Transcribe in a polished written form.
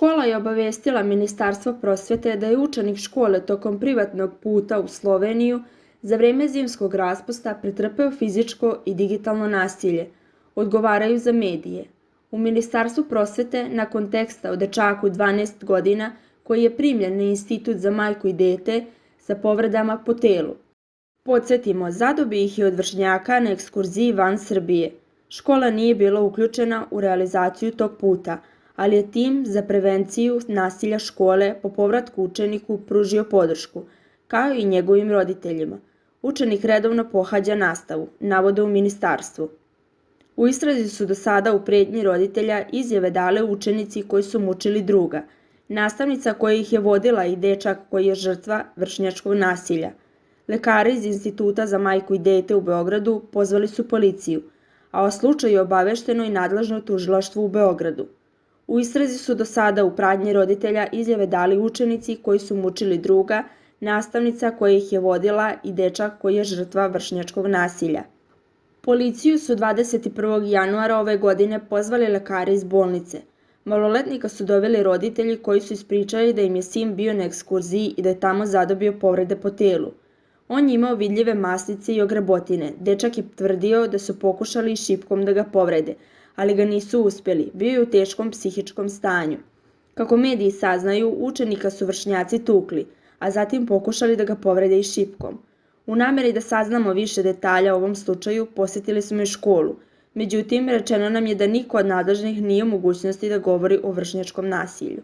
Škola je obavestila Ministarstvo prosvete da je učenik škole tokom privatnog puta u Sloveniju za vreme zimskog raspusta pretrpeo fizičko i digitalno nasilje, odgovaraju za medije. U Ministarstvu prosvete, nakon teksta o dečaku 12 godina koji je primljen na Institut za majku i dete sa povredama po telu. Podsjetimo, zadobio ih je od vršnjaka na ekskurziji van Srbije. Škola nije bila uključena u realizaciju tog puta, ali je tim za prevenciju nasilja škole po povratku učeniku pružio podršku, kao i njegovim roditeljima. Učenik redovno pohađa nastavu, navode u ministarstvu. U istrazi su do sada u pretnji roditelja izjave dale učenici koji su mučili druga, nastavnica koja ih je vodila i dečak koji je žrtva vršnjačkog nasilja. Lekari iz Instituta za majku i dete u Beogradu pozvali su policiju, a o slučaju je obavešteno i nadležno tužilaštvo u Beogradu. U istrazi su do sada u pratnji roditelja izjave dali učenici koji su mučili druga, nastavnica koja ih je vodila i dečak koji je žrtva vršnjačkog nasilja. Policiju su 21. januara ove godine pozvali lekari iz bolnice. Maloletnika su doveli roditelji koji su ispričali da im je sin bio na ekskurziji i da je tamo zadobio povrede po telu. On je imao vidljive masnice i ograbotine. Dečak je tvrdio da su pokušali šipkom da ga povrede, ali ga nisu uspjeli, bio je u teškom psihičkom stanju. Kako mediji saznaju, učenika su vršnjaci tukli, a zatim pokušali da ga povrede i šipkom. U nameri da saznamo više detalja o ovom slučaju, posjetili smo i školu. Međutim, rečeno nam je da niko od nadležnih nije u mogućnosti da govori o vršnjačkom nasilju.